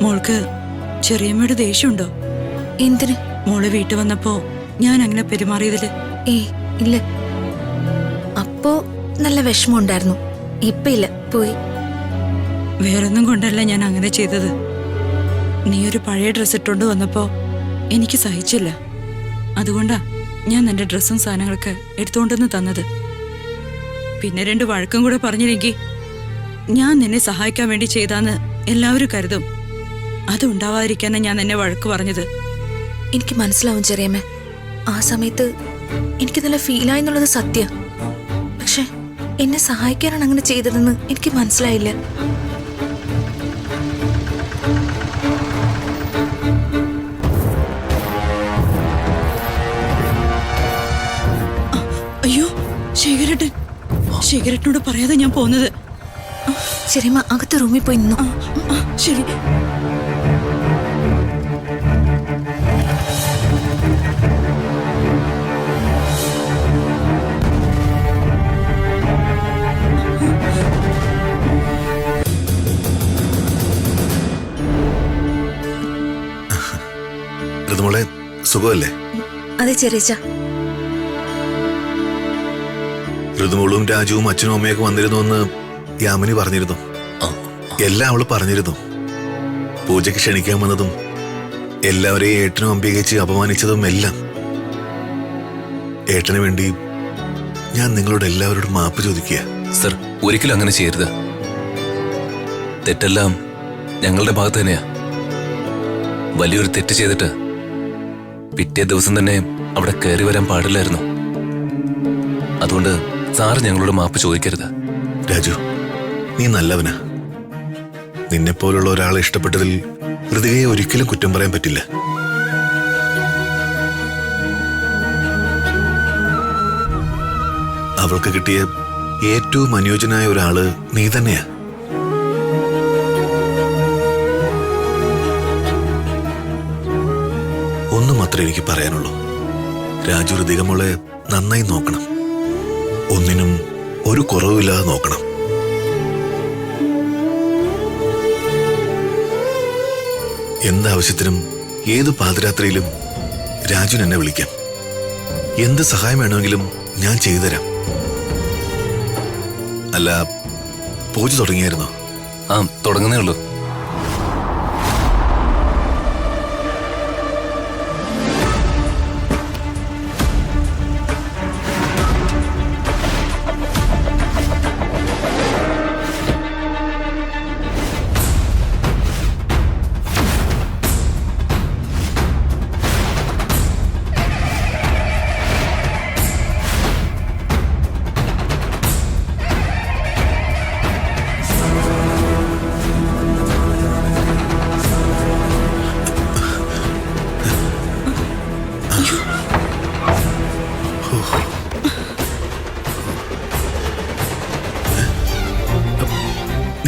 മോൾക്ക് ചെറിയമ്മയുടെ ദേഷ്യമുണ്ടോ? എന്തിന്? മോള് വീട്ടിൽ വന്നപ്പോ ഞാൻ അങ്ങനെ പെരുമാറിയതില്? ഇല്ല. അപ്പോ നല്ല വിഷമമുണ്ടായിരുന്നു. ഇപ്പൊ ഇല്ല, പോയി. വേറൊന്നും കൊണ്ടല്ല ഞാൻ അങ്ങനെ ചെയ്തത്. നീ ഒരു പഴയ ഡ്രസ് ഇട്ടോണ്ട് വന്നപ്പോ എനിക്ക് സഹിച്ചില്ല. അതുകൊണ്ടാ ഞാൻ നിന്റെ ഡ്രസ്സും സാധനങ്ങളൊക്കെ എടുത്തുകൊണ്ടെന്ന് തന്നത്. പിന്നെ 2 വഴക്കും കൂടെ പറഞ്ഞില്ലെങ്കിൽ ഞാൻ നിന്നെ സഹായിക്കാൻ വേണ്ടി ചെയ്താന്ന് എല്ലാവരും കരുതും. അത് ഉണ്ടാവാതിരിക്കാനാ ഞാൻ നിന്നെ വഴക്ക് പറഞ്ഞത്. എനിക്ക് മനസ്സിലാവും ചെറിയമ്മ. ആ സമയത്ത് എനിക്ക് നല്ല ഫീലായെന്നുള്ളത് സത്യ. പക്ഷെ എന്നെ സഹായിക്കാനാണ് അങ്ങനെ ചെയ്തതെന്ന് എനിക്ക് മനസ്സിലായില്ല. അയ്യോ, ശേഖരേട്ടനോട് പറയാതെ ഞാൻ പോന്നത്. ചെറിയമ്മ അകത്ത് റൂമിൽ പോയി നിന്നു. ശരി. ഋതുമോളെ, സുഖമല്ലേ? അതെ ചെറിയച്ച. ഋതുമോളും രാജുവും അച്ഛനും അമ്മയൊക്കെ വന്നിരുന്നു എന്ന് യാമിനി പറഞ്ഞിരുന്നു. എല്ലാം അവള് പറഞ്ഞിരുന്നു. പൂജയ്ക്ക് ക്ഷണിക്കാൻ വന്നതും എല്ലാവരെയും ഏട്ടനും അമ്പികച്ച് അപമാനിച്ചതും എല്ലാം. ഏട്ടന് വേണ്ടി ഞാൻ നിങ്ങളോട് എല്ലാവരോടും മാപ്പ് ചോദിക്കുക. സർ, ഒരിക്കലും അങ്ങനെ ചെയ്യരുത്. തെറ്റെല്ലാം ഞങ്ങളുടെ ഭാഗത്ത് തന്നെയാ. വലിയൊരു തെറ്റ് ചെയ്തിട്ട് പിറ്റേ ദിവസം തന്നെ അവിടെ കയറി വരാൻ പാടില്ലായിരുന്നു. അതുകൊണ്ട് സാറ് ഞങ്ങളോട് മാപ്പ് ചോദിക്കരുത്. രാജു, നീ നല്ലവനാ. നിന്നെപ്പോലുള്ള ഒരാളെ ഇഷ്ടപ്പെട്ടതിൽ ഹൃദയെ ഒരിക്കലും കുറ്റം പറയാൻ പറ്റില്ല. അവൾക്ക് കിട്ടിയ ഏറ്റവും അനുയോജ്യനായ ഒരാള് നീ തന്നെയാ. ഒന്നും മാത്രമേ എനിക്ക് പറയാനുള്ളൂ. രാജു ഹൃദികമോളെ നന്നായി നോക്കണം. ഒന്നിനും ഒരു കുറവില്ലാതെ നോക്കണം. എന്താവശ്യത്തിനും ഏത് പാതിരാത്രിയിലും രാജുൻ എന്നെ വിളിക്കാം. എന്ത് സഹായം വേണമെങ്കിലും ഞാൻ ചെയ്തു തരാം. അല്ല, പൂജ തുടങ്ങിയായിരുന്നോ? തുടങ്ങുന്നേ ഉള്ളൂ.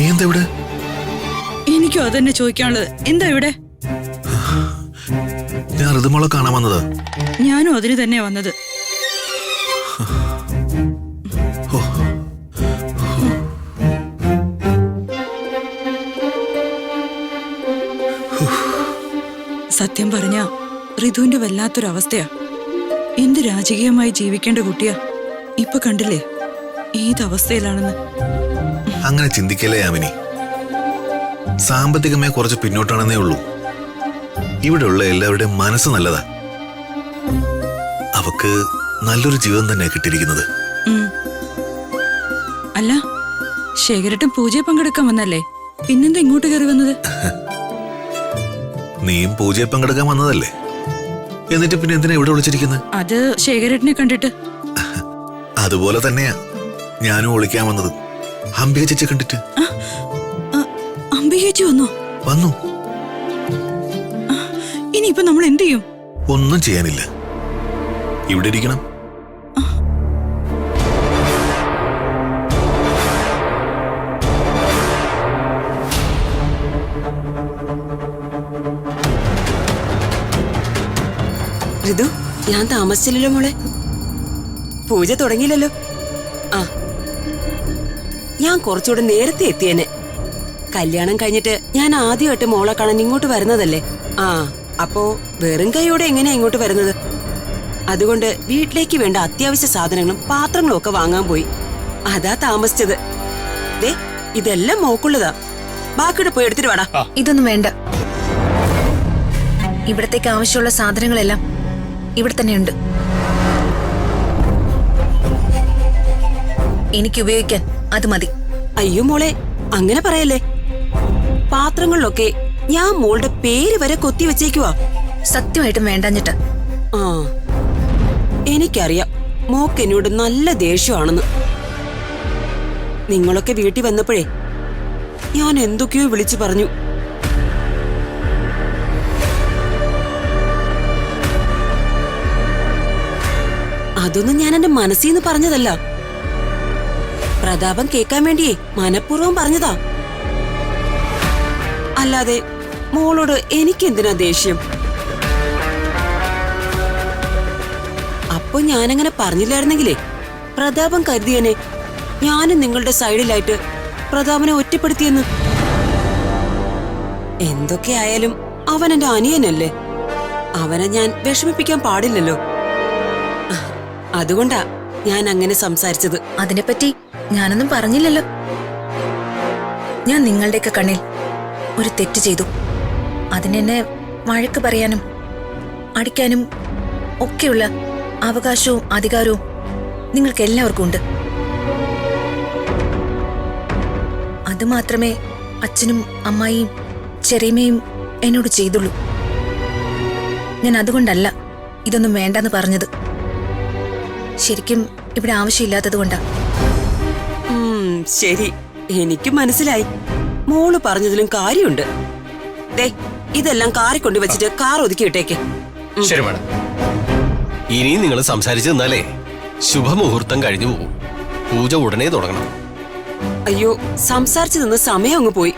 നീ എന്താ ഇവിടെ? എനിക്കും അതന്നെ ചോദിക്കാനുള്ളത്. എന്താ ഇവിടെ? ഞാൻ ഋതുമോളെ കാണാൻ വന്നതാ. ഞാനും അതിന് തന്നെയാ വന്നത്. സത്യം പറഞ്ഞ ഋതുവിന്റെ വല്ലാത്തൊരവസ്ഥയാ. എന്ത് രാജകീയമായി ജീവിക്കേണ്ട കുട്ടിയാ. ഇപ്പൊ കണ്ടില്ലേ ഏതവസ്ഥയിലാണെന്ന്. അങ്ങനെ ചിന്തിക്കല്ലേ യാമിനി. സാമ്പത്തികമായി കുറച്ച് പിന്നോട്ടാണെന്നേ ഉള്ളൂ. ഇവിടെയുള്ള എല്ലാവരുടെയും മനസ്സ് നല്ലതാ. അവക്ക് നല്ലൊരു ജീവിതം തന്നെ കിട്ടിയിരിക്കുന്നത്. അല്ല, ശേഖരേട്ടൻ പൂജയെ പങ്കെടുക്കാൻ വന്നല്ലേ? പിന്നെന്താ ഇങ്ങോട്ട് കയറി വന്നത്? നീയും പൂജയെ പങ്കെടുക്കാൻ വന്നതല്ലേ? എന്നിട്ട് പിന്നെ എന്തിനാ ഇവിടെ വിളിച്ചിരിക്കുന്നത്? അത് ശേഖരേട്ടനെ കണ്ടിട്ട്. അതുപോലെ തന്നെയാ ഞാനും വിളിക്കാൻ വന്നത്. അംബിക ചേച്ചി കണ്ടിട്ട്. അംബിക ചേച്ചി വന്നോ? വന്നു. ഇനിയിപ്പോ നമ്മൾ എന്ത് ചെയ്യും? ഒന്നും ചെയ്യാനില്ല, ഇവിടെ ഇരിക്കണം. ഋതു, ഞാൻ താമസിച്ചില്ലല്ലോ മോളെ. പൂജ തുടങ്ങിയില്ലല്ലോ. ഞാൻ കുറച്ചുകൂടെ നേരത്തെ എത്തിയേനെ. കല്യാണം കഴിഞ്ഞിട്ട് ഞാൻ ആദ്യമായിട്ട് മോളെ കാണാൻ ഇങ്ങോട്ട് വരുന്നതല്ലേ. ആ അപ്പോ വെറും കൈയോടെ എങ്ങനെയാ ഇങ്ങോട്ട് വരുന്നത്? അതുകൊണ്ട് വീട്ടിലേക്ക് വേണ്ട അത്യാവശ്യ സാധനങ്ങളും പാത്രങ്ങളും ഒക്കെ വാങ്ങാൻ പോയി. അതാ താമസിച്ചത്. ദേ ഇതെല്ലാം മോക്കുള്ളതാ. ബാക്കിയുടെ പോയി എടുത്തിട്ട് വാടാ. ഇതൊന്നും വേണ്ട. ഇവിടത്തേക്ക് ആവശ്യമുള്ള സാധനങ്ങളെല്ലാം ഇവിടെ തന്നെയുണ്ട്. എനിക്ക് ഉപയോഗിക്കാൻ അത് മതി. അയ്യോ മോളെ, അങ്ങനെ പറയല്ലേ. പാത്രങ്ങളിലൊക്കെ ഞാൻ മോളുടെ പേര് വരെ കൊത്തി വെച്ചേക്കുവാ. സത്യമായിട്ടും വേണ്ടാഞ്ഞിട്ട്. ആ എനിക്കറിയാം മോക്ക് എന്നോട് നല്ല ദേഷ്യമാണെന്ന്. നിങ്ങളൊക്കെ വീട്ടിൽ വന്നപ്പോഴേ ഞാൻ എന്തൊക്കെയോ വിളിച്ചു പറഞ്ഞു. അതൊന്നും ഞാൻ എന്റെ മനസ്സിൽ നിന്ന് പറഞ്ഞതല്ല. പ്രതാപം കേൾക്കാൻ വേണ്ടിയേ മനഃപൂർവ്വം പറഞ്ഞതാ. അല്ലാതെ മോളോട് എനിക്കെന്തിനാ ദേഷ്യം? അപ്പൊ ഞാനങ്ങനെ പറഞ്ഞില്ലായിരുന്നെങ്കിലേ പ്രതാപം കരുതിയനെ ഞാനും നിങ്ങളുടെ സൈഡിലായിട്ട് പ്രതാപനെ ഒറ്റപ്പെടുത്തിയെന്ന്. എന്തൊക്കെയായാലും അവൻ എന്റെ അനിയനല്ലേ. അവനെ ഞാൻ വിഷമിപ്പിക്കാൻ പാടില്ലല്ലോ. അതുകൊണ്ടാ ഞാൻ അങ്ങനെ സംസാരിച്ചത്. അതിനെപ്പറ്റി ഞാനൊന്നും പറഞ്ഞില്ലല്ലോ. ഞാൻ നിങ്ങളുടെയൊക്കെ കണ്ണിൽ ഒരു തെറ്റ് ചെയ്തു. അതിനെന്നെ വഴക്ക് പറയാനും അടിക്കാനും ഒക്കെയുള്ള അവകാശവും അധികാരവും നിങ്ങൾക്ക് എല്ലാവർക്കും ഉണ്ട്. അതുമാത്രമേ അച്ഛനും അമ്മായിയും ചെറിയമ്മയും എന്നോട് ചെയ്തുള്ളൂ. ഞാൻ അതുകൊണ്ടല്ല ഇതൊന്നും വേണ്ടെന്ന് പറഞ്ഞത്. ശരിക്കും ഇവിടെ ആവശ്യമില്ലാത്തത് കൊണ്ടാ. ശരി, എനിക്ക് മനസ്സിലായി. മോള് പറഞ്ഞതിലും കാര്യമുണ്ട്. ദേ ഇതെല്ലാം കാറി കൊണ്ടു വെച്ചിട്ട് കാർ ഒതുക്കി ഇട്ടേക്ക്. ശരി മാഡം. ഇനിയും നിങ്ങൾ സംസാരിച്ചു നിന്നാലേ ശുഭമുഹൂർത്തം കഴിഞ്ഞു പോകും. പൂജ ഉടനെ തുടങ്ങണം. അയ്യോ, സംസാരിച്ചു നിന്ന് സമയം അങ്ങ് പോയി.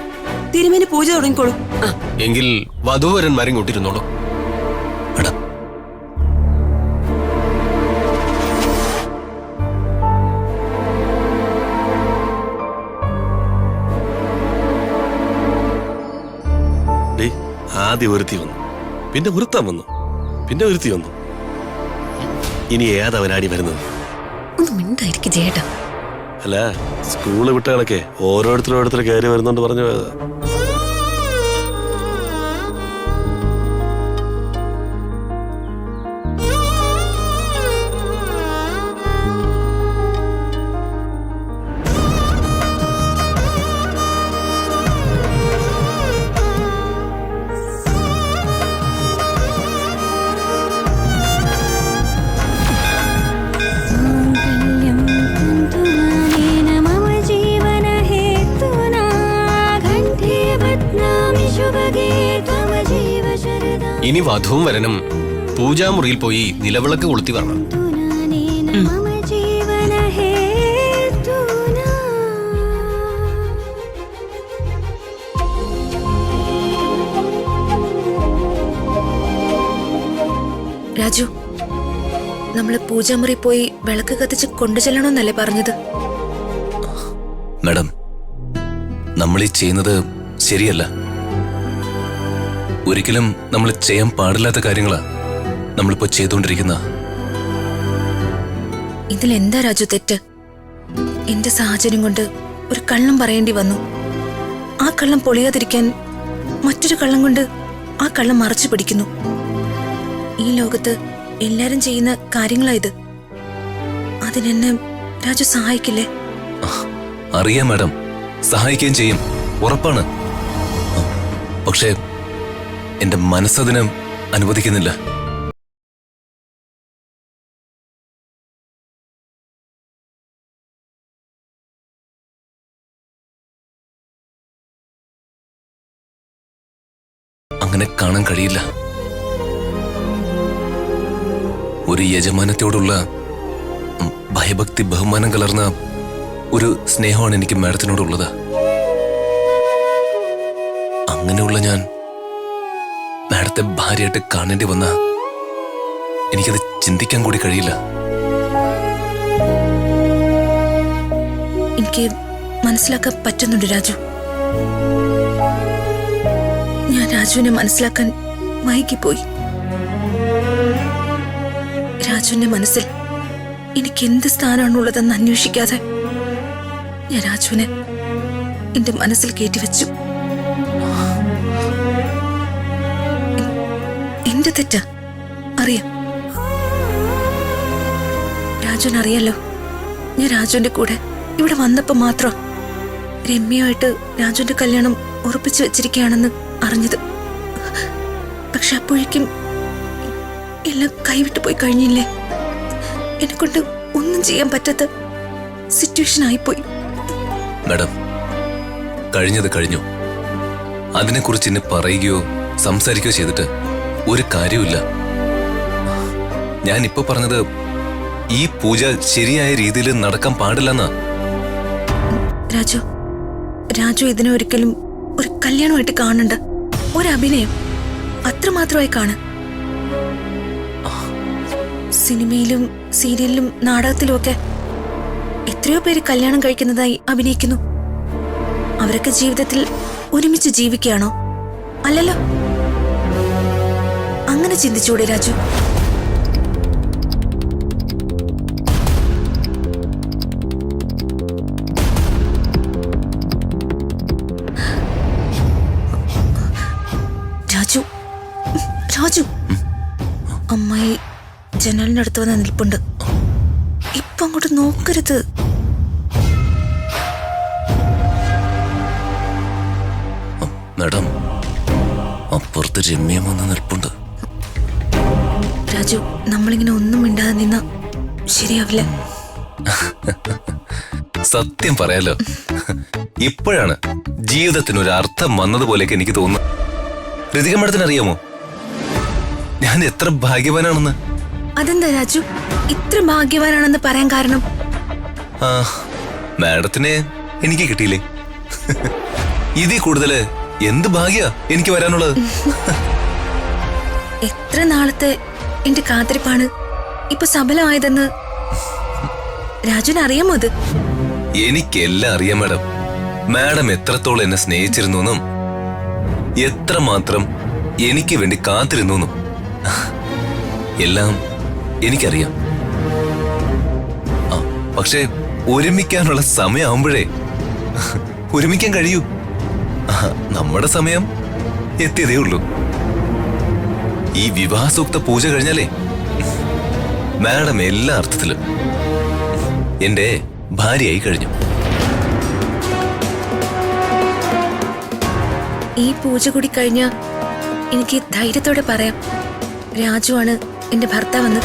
തിരുമേനി പൂജ തുടങ്ങിക്കോളൂ. എങ്കിൽ വധൂവരന്മാരും കൊണ്ടിരുന്നോളൂ. മേഡം, ആദ്യം ഒരുത്തി വന്നു, പിന്നെ വൃത്തം വന്നു, പിന്നെ ഒരുത്തി വന്നു. ഇനി ഏതവനാടി വരുന്നത്? ഒന്നും മിണ്ടായിരിക്കും ചേട്ടാ. അല്ല, സ്കൂള് വിട്ട കണക്കെ ഓരോരുത്തർ കയറി വരുന്നോണ്ട് പറഞ്ഞു പോയതാ. ഇനി വധുവും വരനും പൂജാമുറിയിൽ പോയി നിലവിളക്ക് കൊളുത്തി വരണം. രാജു, നമ്മള് പൂജാമുറി പോയി വിളക്ക് കത്തിച്ച് കൊണ്ടുചെല്ലണമെന്നല്ലേ പറഞ്ഞത്? മേഡം, നമ്മൾ ഈ ചെയ്യുന്നത് ശരിയല്ല. ഒരിക്കലും നമ്മൾ ചെയ്യാൻ പാടില്ലാത്ത കാര്യങ്ങളാ നമ്മളിപ്പോ ചെയ്തുകൊണ്ടിരിക്കുന്ന. ഇതിലെന്താ രാജു തെറ്റ്? എന്റെ സാഹചര്യം കൊണ്ട് ഒരു കള്ളം പറയേണ്ടി വന്നു. ആ കള്ളം പൊളിയാതിരിക്കാൻ മറ്റൊരു കള്ളം കൊണ്ട് ആ കള്ളം മറച്ചു പിടിക്കുന്നു. ഈ ലോകത്ത് എല്ലാരും ചെയ്യുന്ന കാര്യങ്ങളാ ഇത്. അതിനെന്നെ രാജു സഹായിക്കില്ലേ? അറിയാം മാഡം, സഹായിക്കുകയും ചെയ്യും, ഉറപ്പാണ്. പക്ഷേ എന്റെ മനസ്സതിന് അനുവദിക്കുന്നില്ല. അങ്ങനെ കാണാൻ കഴിയില്ല. ഒരു യജമാനത്തോടുള്ള ഭയഭക്തി ബഹുമാനം കലർന്ന ഒരു സ്നേഹമാണ് എനിക്ക് മാഡത്തിനോടുള്ളത്. അങ്ങനെയുള്ള ഞാൻ മാഡത്തെ ഭാര്യയായിട്ട് കാണേണ്ടി വന്ന എനിക്കത് ചിന്തിക്കാൻ കൂടി കഴിയില്ല. എനിക്ക് മനസ്സിലാക്കാൻ പറ്റുന്നുണ്ട് രാജു. ഞാൻ രാജുവിനെ മനസ്സിലാക്കാൻ വൈകിപ്പോയി. രാജുവിന്റെ മനസ്സിൽ എനിക്ക് എന്ത് സ്ഥാനമാണുള്ളതെന്ന് അന്വേഷിക്കാതെ ഞാൻ രാജുവിനെ എന്റെ മനസ്സിൽ കയറ്റിവെച്ചു. എന്റെ തെറ്റാ, അറിയാം. രാജുവിന് അറിയാലോ, ഞാൻ രാജുവിന്റെ കൂടെ ഇവിടെ വന്നപ്പോ മാത്രം രമ്യമായിട്ട് രാജുവിന്റെ കല്യാണം ഉറപ്പിച്ചു വെച്ചിരിക്കുകയാണെന്ന് അറിഞ്ഞത്. പക്ഷെ അപ്പോഴേക്കും എല്ലാം കൈവിട്ടു പോയി കഴിഞ്ഞില്ലേ. എന്നെക്കൊണ്ട് ഒന്നും ചെയ്യാൻ പറ്റാത്ത സിറ്റുവേഷൻ ആയിപ്പോയി. മാഡം, കഴിഞ്ഞത് കഴിഞ്ഞു. അതിനെക്കുറിച്ച് എന്നെ പറയുകയോ സംസാരിക്കുകയോ ചെയ്തിട്ട് ഒരു കാര്യമില്ല. ഞാൻ ഇപ്പൊ പറഞ്ഞത് ഈ പൂജ ശരിയായ രീതിയിൽ നടക്കാൻ പാടില്ലെന്നാ. രാജു ഇതിനെ ഒരിക്കലും ഒരു കല്യാണമായിട്ട് കാണണ്ട. ഒരു അഭിനയം അത്രമാത്രമായി കാണാൻ. സിനിമയിലും സീരിയലിലും നാടകത്തിലും ഒക്കെ എത്രയോ പേര് കല്യാണം കഴിക്കുന്നതായി അഭിനയിക്കുന്നു. അവരൊക്കെ ജീവിതത്തിൽ ഒരുമിച്ച് ജീവിക്കുകയാണോ? അല്ലല്ലോ. അങ്ങനെ ചിന്തിച്ചൂടെ രാജു? രാജു, അമ്മായി ജനലിന്റെ അടുത്ത് വന്ന് നിൽപ്പുണ്ട്. ഇപ്പൊ അങ്ങോട്ട് നോക്കരുത്. മാഡം, അപ്പുറത്ത് രമ്യം വന്ന് നിൽപ്പുണ്ട്. രാജു, നമ്മളിങ്ങനെ ഒന്നും മിണ്ടാതെ നിന്ന ശരിയാവില്ല. സത്യം പറയാലോ, ഇപ്പോഴാണ് ജീവിതത്തിനൊരു അർത്ഥം വന്നതുപോലെയൊക്കെ എനിക്ക് തോന്നുന്നു. ഋതിക മാഡത്തിന് അറിയാമോ ഞാൻ എത്ര ഭാഗ്യവാനാണെന്ന്? അതെന്താ രാജു ഇത്ര ഭാഗ്യവാനാണെന്ന് പറയാൻ കാരണം? ആ, മാഡത്തിനെ എനിക്ക് കിട്ടിയില്ലേ? ഇതിൽ കൂടുതല് എന്ത് ഭാഗ്യ എനിക്ക് വരാനുള്ളത്? എത്ര നാളത്തെ എന്റെ കാത്തിരിപ്പാണ് ഇപ്പൊ സഫലമായതെന്ന് രാജുവിന് അറിയാമോ? അത് എനിക്കെല്ലാം അറിയാം മാഡം. മാഡം എത്രത്തോളം എന്നെ സ്നേഹിച്ചിരുന്നു എന്നും എത്രമാത്രം എനിക്ക് വേണ്ടി കാത്തിരുന്നു എന്നും എല്ലാം എനിക്കറിയാം. പക്ഷെ ഒരുമിക്കാനുള്ള സമയമാകുമ്പോഴേ ഒരുമിക്കാൻ കഴിയൂ. നമ്മുടെ സമയം എത്തിയതേ ഉള്ളൂ. ഈ വിവാഹസൂക്ത പൂജ കഴിഞ്ഞാലേ മാഡം എല്ലാ അർത്ഥത്തിലും എന്റെ ഭാര്യയായി കഴിഞ്ഞു. ഈ പൂജ കൂടി കഴിഞ്ഞ എനിക്ക് ധൈര്യത്തോടെ പറയാം, രാജുവാണ് എന്റെ ഭർത്താവെന്ന്.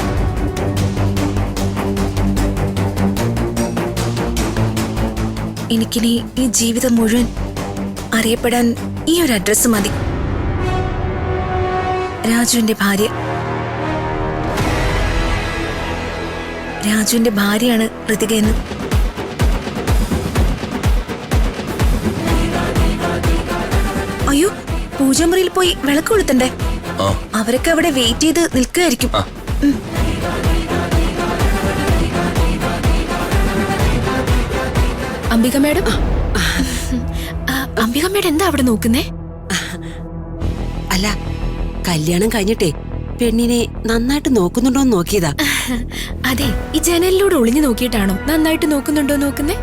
എനിക്കിനി ഈ ജീവിതം മുഴുവൻ അറിയപ്പെടാൻ ഈ ഒരു അഡ്രസ് മതി. രാജുവിന്റെ ഭാര്യ. രാജുവിന്റെ ഭാര്യയാണ് ഋതിക എന്ന്. അയ്യോ, പൂജാമുറിയിൽ പോയി വിളക്ക് കൊളുത്തണ്ടേ? അവരൊക്കെ അവിടെ വെയിറ്റ് ചെയ്ത് നിൽക്കുകയായിരിക്കും. അംബിക മേഡം, അംബിക മേഡം എന്താ അവിടെ നോക്കുന്നേ? അല്ല, കല്യാണം കഴിഞ്ഞിട്ടേ പെണ്ണിനെ നന്നായിട്ട് നോക്കുന്നുണ്ടോന്ന് നോക്കിയതാ. അതെ, ഈ ജനലിലൂടെ ഒളിഞ്ഞു നോക്കിയിട്ടാണോ നന്നായിട്ട് നോക്കുന്നുണ്ടോ നോക്കുന്നേ?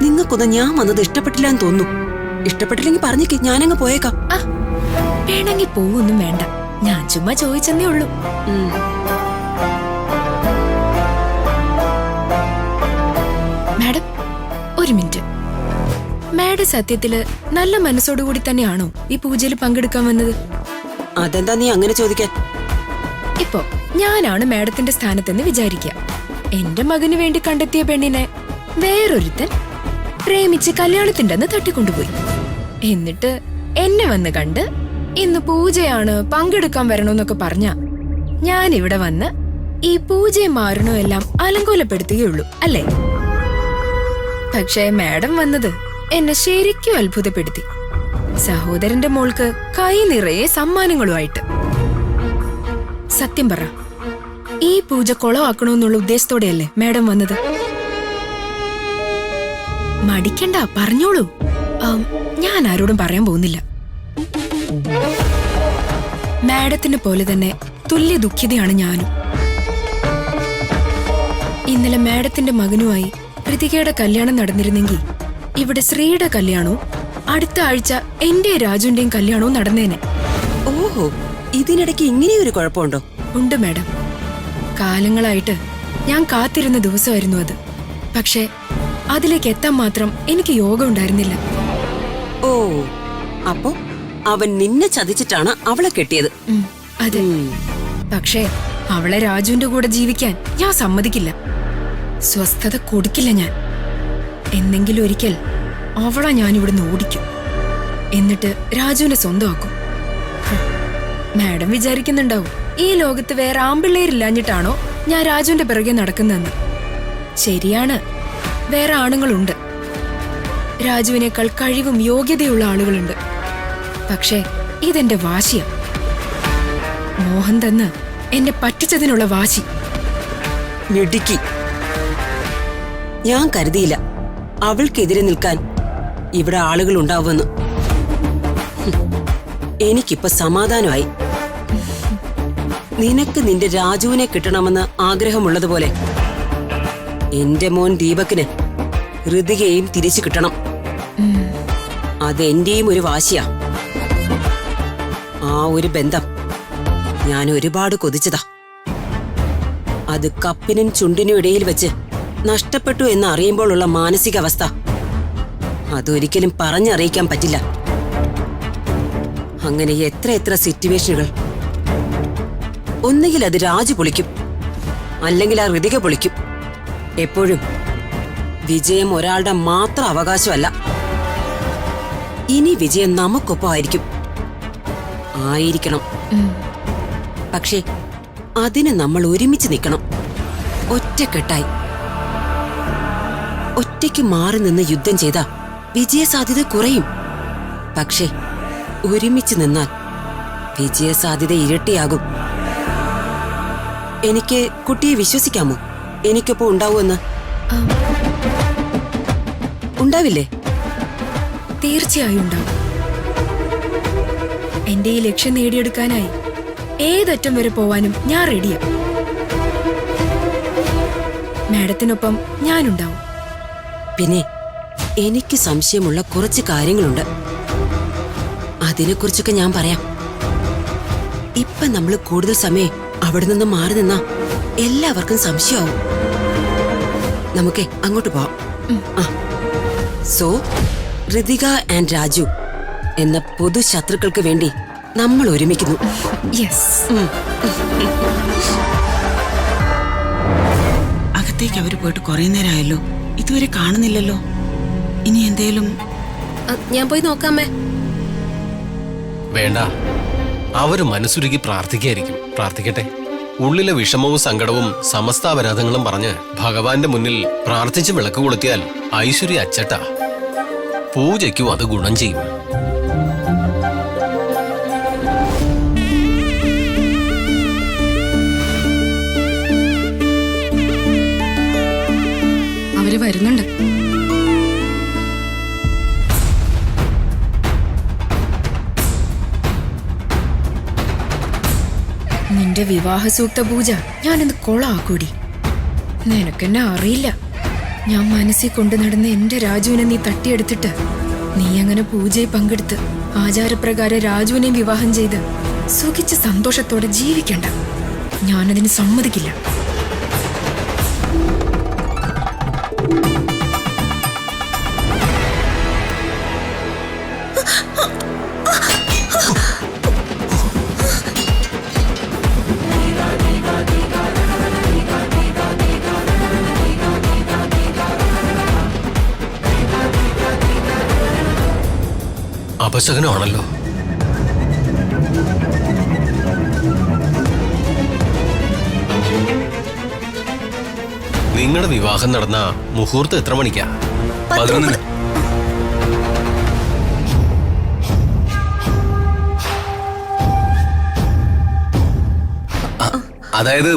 നിങ്ങൾക്കൊന്നും ഞാൻ വന്നത് ഇഷ്ടപ്പെട്ടില്ല എന്ന് തോന്നുന്നു. ഇഷ്ടപ്പെട്ടില്ലെങ്കിൽ പറഞ്ഞേക്ക്, ഞാനങ്ങ് പോയേക്കാം. വേണമെങ്കിൽ പോവൊന്നും വേണ്ട, ഞാൻ ചുമ്മാ ചോദിച്ചെന്നേ ഉള്ളൂ. മാഡം, ഒരു മിനിറ്റ്. മാഡം സത്യത്തില് നല്ല മനസ്സോടുകൂടി തന്നെയാണോ ഈ പൂജയിൽ പങ്കെടുക്കാൻ വന്നത്? അതെന്താ നീ അങ്ങനെ ചോദിക്കാൻ? ഇപ്പോ ഞാനാണ് മാഡത്തിന്റെ സ്ഥാനത്തെന്ന് വിചാരിക്കുക. എന്റെ മകന് വേണ്ടി കണ്ടെത്തിയ പെണ്ണിനെ വേറൊരുത്തൻ പ്രേമിച്ച് കല്യാണത്തിണ്ടെന്ന് തട്ടിക്കൊണ്ടുപോയി. എന്നിട്ട് എന്നെ വന്ന് കണ്ട് ഇന്ന് പൂജയാണ്, പങ്കെടുക്കാൻ വരണോന്നൊക്കെ പറഞ്ഞ ഞാൻ ഇവിടെ വന്ന് ഈ പൂജയും മാരണോ എല്ലാം അലങ്കോലപ്പെടുത്തുകയുള്ളൂ, അല്ലേ? പക്ഷേ മാഡം വന്നത് എന്നെ ശരിക്കും അത്ഭുതപ്പെടുത്തി. സഹോദരന്റെ മോൾക്ക് കൈ നിറയെ സമ്മാനങ്ങളുമായിട്ട്. സത്യം പറ, ഈ പൂജ കൊളവാക്കണമെന്നുള്ള ഉദ്ദേശത്തോടെയല്ലേ മാഡം വന്നത്? മടിക്കണ്ട, പറഞ്ഞോളൂ. ഞാൻ ആരോടും പറയാൻ പോകുന്നില്ല. മാഡത്തിനെ പോലെ തന്നെ തുല്യ ദുഃഖിതയാണ് ഞാനും. ഇന്നലെ മാഡത്തിന്റെ മകനുമായി കൃതികയുടെ കല്യാണം നടന്നിരുന്നെങ്കിൽ ഇവിടെ ശ്രീയുടെ കല്യാണവും അടുത്ത ആഴ്ച എന്റെ രാജുവിന്റെയും കല്യാണവും നടന്നേനെ. ഓഹോ, ഇതിനിടയ്ക്ക് ഇങ്ങനെയൊരു കുഴപ്പമുണ്ടോ? ഉണ്ട് മാഡം. കാലങ്ങളായിട്ട് ഞാൻ കാത്തിരുന്ന ദിവസമായിരുന്നു അത്. പക്ഷേ അതിലേക്ക് എത്താൻ മാത്രം എനിക്ക് യോഗം ഉണ്ടായിരുന്നില്ല. ഓ, അപ്പോ അവൻ നിന്നെ ചതിച്ചിട്ടാണ് അവളെ കെട്ടിയത്. അതെ. പക്ഷേ അവളെ രാജുവിന്റെ കൂടെ ജീവിക്കാൻ ഞാൻ സമ്മതിക്കില്ല. സ്വസ്ഥത കൊടുക്കില്ല ഞാൻ. എന്നെങ്കിലും ഒരിക്കൽ അവളെ ഞാൻ ഇവിടുന്ന് ഓടിക്കും. എന്നിട്ട് രാജുവിനെ സ്വന്തമാക്കും. മാഡം വിചാരിക്കുന്നുണ്ടാവും ഈ ലോകത്ത് വേറെ ആമ്പിള്ളേരില്ലാഞ്ഞിട്ടാണോ ഞാൻ രാജുവിന്റെ പിറകെ നടക്കുന്നതെന്ന്. ശരിയാണ്, വേറെ ആണുങ്ങളുണ്ട്. രാജുവിനേക്കാൾ കഴിവും യോഗ്യതയുള്ള ആളുകളുണ്ട്. പക്ഷേ ഇതെന്റെ വാശിയാ. മോഹൻ തന്ന് എന്നെ പറ്റിച്ചതിനുള്ള വാശി. മിടുക്കി. ഞാൻ കരുതിയില്ല അവൾക്കെതിരെ നിൽക്കാൻ ഇവിടെ ആളുകൾ ഉണ്ടാവുമെന്ന്. എനിക്കിപ്പോ സമാധാനമായി. നിനക്ക് നിന്റെ രാജുവിനെ കിട്ടണമെന്ന് ആഗ്രഹമുള്ളതുപോലെ എന്റെ മോൻ ദീപകിന് ഋതികയെയും തിരിച്ചു കിട്ടണം. അതെന്റെയും ഒരു വാശിയാ. ആ ഒരു ബന്ധം ഞാൻ ഒരുപാട് കൊതിച്ചതാ. അത് കപ്പിനും ചുണ്ടിനും ഇടയിൽ വെച്ച് നഷ്ടപ്പെട്ടു എന്ന് അറിയുമ്പോഴുള്ള മാനസികാവസ്ഥ അതൊരിക്കലും പറഞ്ഞറിയിക്കാൻ പറ്റില്ല. അങ്ങനെ എത്ര സിറ്റുവേഷനുകൾ. ഒന്നുകിൽ അത് രാജു പൊളിക്കും, അല്ലെങ്കിൽ ആ ഋതിക പൊളിക്കും. എപ്പോഴും വിജയം ഒരാളുടെ മാത്രം അവകാശമല്ല. ഇനി വിജയം നമുക്കൊപ്പമായിരിക്കും. ആയിരിക്കണം. പക്ഷേ അതിന് നമ്മൾ ഒരുമിച്ച് നിൽക്കണം. ഒറ്റക്കെട്ടായി. ഒറ്റയ്ക്ക് മാറി നിന്ന് യുദ്ധം ചെയ്താൽ വിജയസാധ്യത കുറയും. പക്ഷേ ഒരുമിച്ച് നിന്നാൽ വിജയസാധ്യത ഇരട്ടിയാകും. എനിക്ക് കുട്ടിയെ വിശ്വസിക്കാമോ? എനിക്കൊപ്പം ഉണ്ടാവുമെന്ന്. ഉണ്ടാവില്ലേ? തീർച്ചയായും ഉണ്ടാവും. എന്റെ ഈ ലക്ഷ്യം നേടിയെടുക്കാനായി ഏതറ്റം വരെ പോവാനും ഞാൻ റെഡിയാ. മാഡത്തിനൊപ്പം ഞാനുണ്ടാവും. പിന്നെ എനിക്ക് സംശയമുള്ള കുറച്ച് കാര്യങ്ങളുണ്ട്. അതിനെക്കുറിച്ചൊക്കെ ഞാൻ പറയാം. ഇപ്പൊ നമ്മൾ കൂടുതൽ സമയം അവിടെ നിന്ന് മാറി നിന്നാ എല്ലാവർക്കും സംശയമാവും. നമുക്ക് അങ്ങോട്ട് പോവാം. സോ ഋതിക ആൻഡ് രാജു എന്ന പൊതു ശത്രുക്കൾക്ക് വേണ്ടി നമ്മൾ ഒരുമിക്കുന്നു. യെസ്. അകത്തേക്ക് അവര് പോയിട്ട് കുറെ നേരമായല്ലോ, ഇതുവരെ കാണുന്നില്ലല്ലോ. ഇനി എന്തേലും ഞാൻ പോയി നോക്കാമേ. വേണ്ട, അവര് മനസ്സുരുകി പ്രാർത്ഥിക്കായിരിക്കും. പ്രാർത്ഥിക്കട്ടെ. ഉള്ളിലെ വിഷമവും സങ്കടവും സമസ്ത അപരാധങ്ങളും പറഞ്ഞ് ഭഗവാന്റെ മുന്നിൽ പ്രാർത്ഥിച്ച് വിളക്ക് കൊളുത്തിയാൽ ഐശ്വര്യ അച്ചട്ട. പൂജയ്ക്കും അത് ഗുണം ചെയ്യും. അവര് വരുന്നുണ്ട്. നിന്റെ വിവാഹ സൂക്ത പൂജ ഞാനിന്ന് കൊളാക്കൂടി. നിനക്കെന്നെ അറിയില്ല. ഞാൻ മനസ്സിൽ കൊണ്ടു നടന്ന എന്റെ രാജുവിനെ നീ തട്ടിയെടുത്തിട്ട് നീ അങ്ങനെ പൂജയിൽ പങ്കെടുത്ത് ആചാരപ്രകാരം രാജുവിനെയും വിവാഹം ചെയ്ത് സുഖിച്ച് സന്തോഷത്തോടെ ജീവിക്കണ്ട. ഞാനതിന് സമ്മതിക്കില്ല. അപശകനമാണല്ലോ. നിങ്ങളുടെ വിവാഹം നടന്ന മുഹൂർത്തം എത്ര മണിക്കാ? 11. അതായത്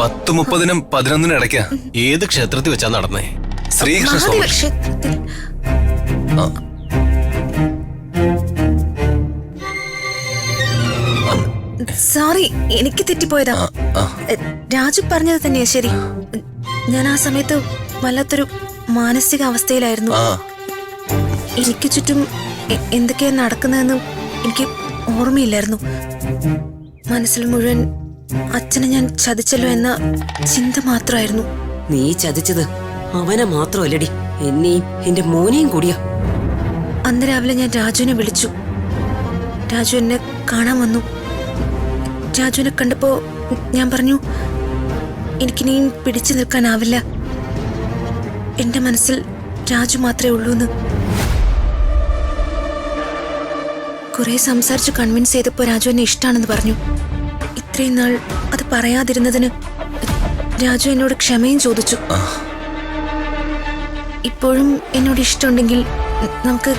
10:30-നും 11-നും ഇടയ്ക്കാ. ഏത് ക്ഷേത്രത്തിൽ വെച്ചാ നടന്നേ? ശ്രീകൃഷ്ണ സ്വാമി. സോറി, എനിക്ക് തെറ്റിപ്പോയതാ. രാജു പറഞ്ഞത് തന്നെയാ ശരി. ഞാൻ ആ സമയത്ത് വല്ലാത്തൊരു മാനസിക അവസ്ഥയിലായിരുന്നു. എനിക്ക് ചുറ്റും എന്തൊക്കെയാ നടക്കുന്നതെന്ന് എനിക്ക് ഓർമ്മയില്ലായിരുന്നു. മനസ്സിൽ മുഴുവൻ അച്ഛനെ ഞാൻ ചതിച്ചല്ലോ എന്ന ചിന്ത മാത്രമായിരുന്നു. നീ ചതിച്ചത് അവനെ മാത്രമല്ലടി, എന്നെയും എന്റെ മോനെയും കൂടിയാ. അന്ന് രാവിലെ ഞാൻ രാജുവിനെ വിളിച്ചു. രാജു എന്നെ കാണാൻ വന്നു. രാജുവിനെ കണ്ടപ്പോ ഞാൻ പറഞ്ഞു, എനിക്കിനിയും പിടിച്ചു നിൽക്കാനാവില്ല, എന്റെ മനസ്സിൽ രാജു മാത്രമേ ഉള്ളൂ എന്ന്. കുറെ സംസാരിച്ച് കൺവിൻസ് ചെയ്തപ്പോ രാജു എന്നെ ഇഷ്ടാണെന്ന് പറഞ്ഞു. ഇത്രയും നാൾ അത് പറയാതിരുന്നതിന് രാജു എന്നോട് ക്ഷമയും ചോദിച്ചു. ഇപ്പോഴും എന്നോട് ഇഷ്ടമുണ്ടെങ്കിൽ നമുക്ക്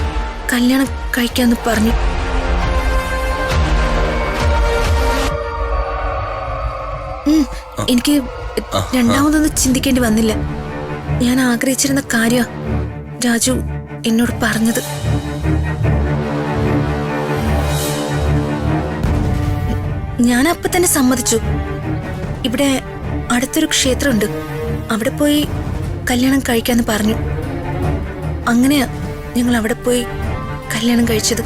കല്യാണം കഴിക്കാന്ന് പറഞ്ഞു. എനിക്ക് രണ്ടാമതൊന്നും ചിന്തിക്കേണ്ടി വന്നില്ല. ഞാൻ ആഗ്രഹിച്ചിരുന്ന കാര്യ രാജു എന്നോട് പറഞ്ഞത്. ഞാൻ അപ്പൊ തന്നെ സമ്മതിച്ചു. ഇവിടെ അടുത്തൊരു ക്ഷേത്രമുണ്ട്, അവിടെ പോയി കല്യാണം കഴിക്കാന്ന് പറഞ്ഞു. അങ്ങനെയാ ഞങ്ങൾ അവിടെ പോയി കല്യാണം കഴിച്ചത്.